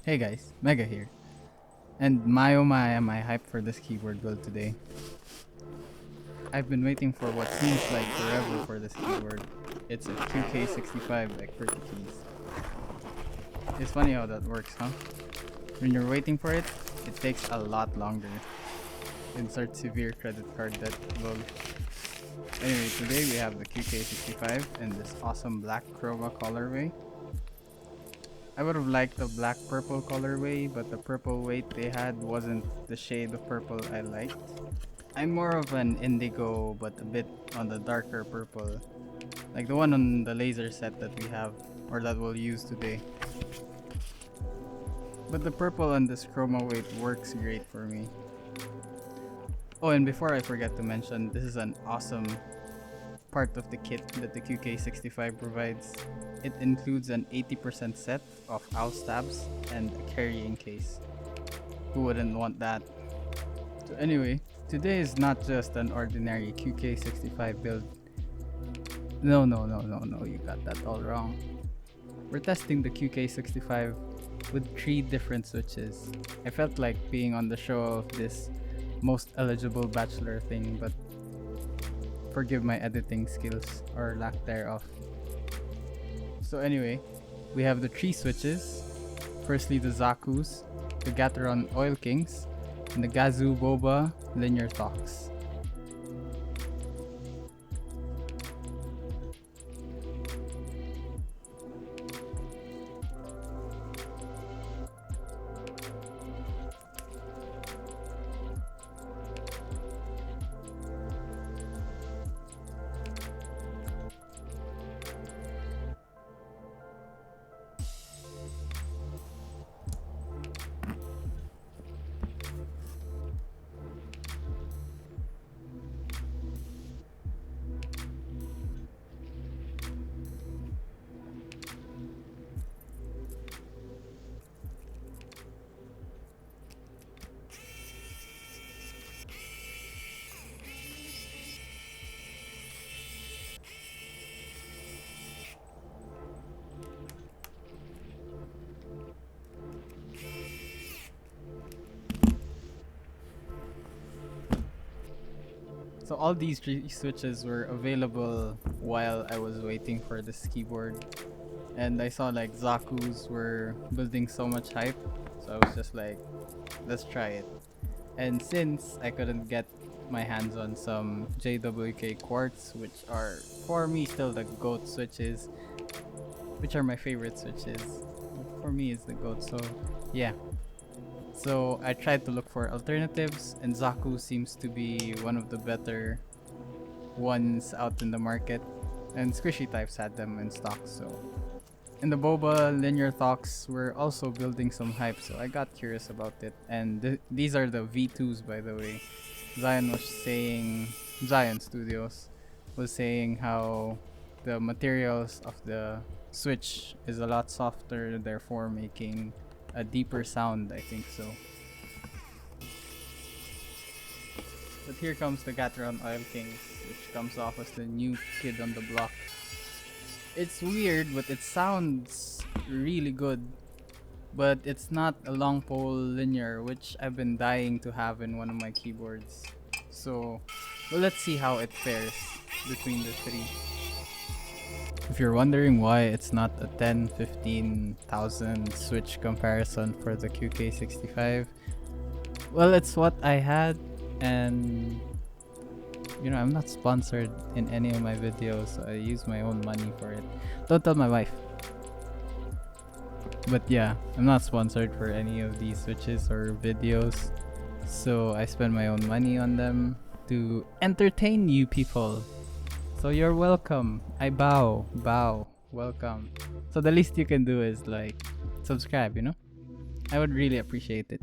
Hey guys, Mega here. And my oh my am I hyped for this keyboard build today. I've been waiting for what seems like forever for this keyboard. It's a QK65 by Qwertykeys. It's funny how that works, huh? When you're waiting for it, it takes a lot longer. Insert severe credit card debt, lol. Anyway, today we have the QK65 and this awesome black chroma colorway. I would have liked the black purple colorway, but the purple weight they had wasn't the shade of purple I liked. I'm more of an indigo, but a bit on the darker purple, like the one on the laser set that we have, or that we'll use today. But the purple on this chroma weight works great for me. Oh, and before I forget to mention, this is an awesome part of the kit that the QK65 provides. It includes an 80% set of owl stabs and a carrying case. Who wouldn't want that? So anyway, today is not just an ordinary QK65 build. No, you got that all wrong. We're testing the QK65 with 3 different switches. I felt like being on the show of this most eligible bachelor thing, but forgive my editing skills or lack thereof. So anyway, we have the 3 switches. Firstly, the Zakus, the Gateron Oil Kings, and the Gazzew boba linear thocks. So all these 3 switches were available while I was waiting for this keyboard. And I saw like Zaku's were building so much hype. So I was just like, let's try it. And since I couldn't get my hands on some JWK quartz, which are for me still the GOAT switches, which are my favorite switches. For me, it's the GOAT, so yeah. So I tried to look for alternatives, and Zaku seems to be one of the better ones out in the market. And Squishy Types had them in stock, so. And the boba linear thocks were also building some hype, so I got curious about it. And these are the V2s, by the way. Zion Studios was saying how the materials of the Switch is a lot softer, therefore making a deeper sound, I think so. But here comes the Gateron Oil Kings, which comes off as the new kid on the block. It's weird, but it sounds really good. But it's not a long pole linear, which I've been dying to have in one of my keyboards. So, well, let's see how it fares between the 3. If you're wondering why it's not a 10-15,000 switch comparison for the QK65, well, it's what I had, and I'm not sponsored in any of my videos, so I use my own money for it. Don't tell my wife. But yeah, I'm not sponsored for any of these switches or videos, so I spend my own money on them to entertain you people. So you're welcome. I bow, welcome. So the least you can do is like subscribe, I would really appreciate it.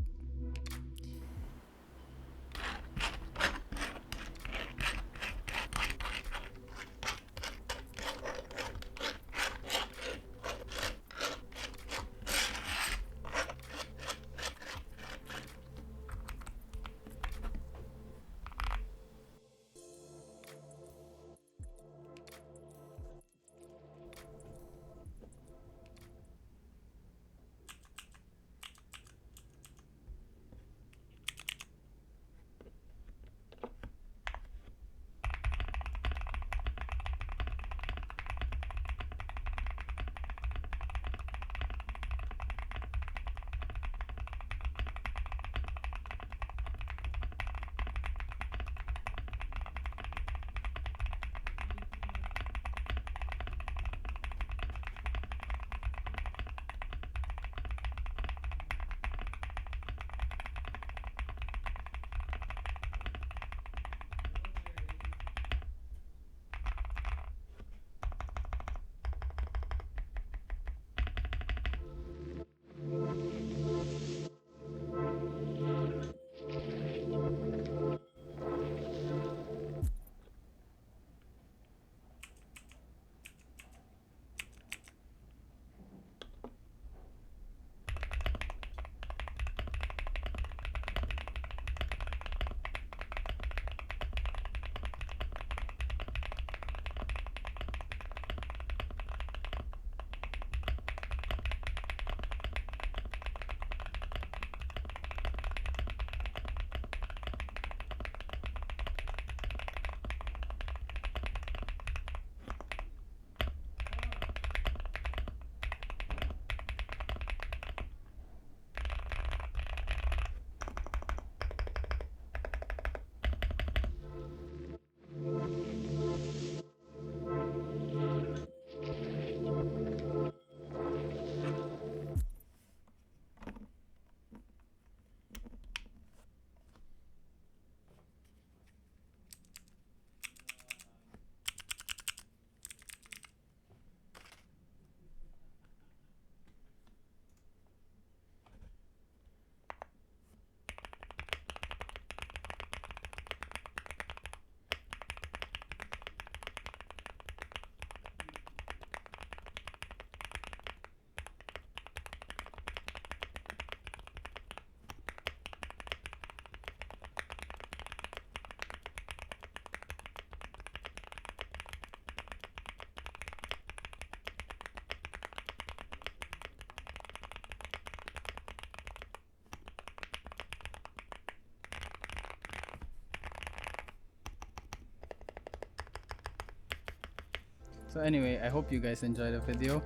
So anyway, I hope you guys enjoyed the video.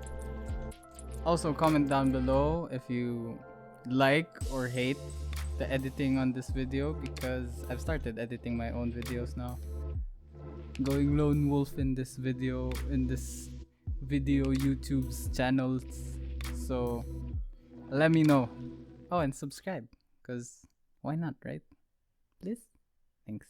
Also, comment down below if you like or hate the editing on this video, because I've started editing my own videos now. Going lone wolf in this video, YouTube's channels. So let me know. Oh, and subscribe, because why not, right? Please? Thanks.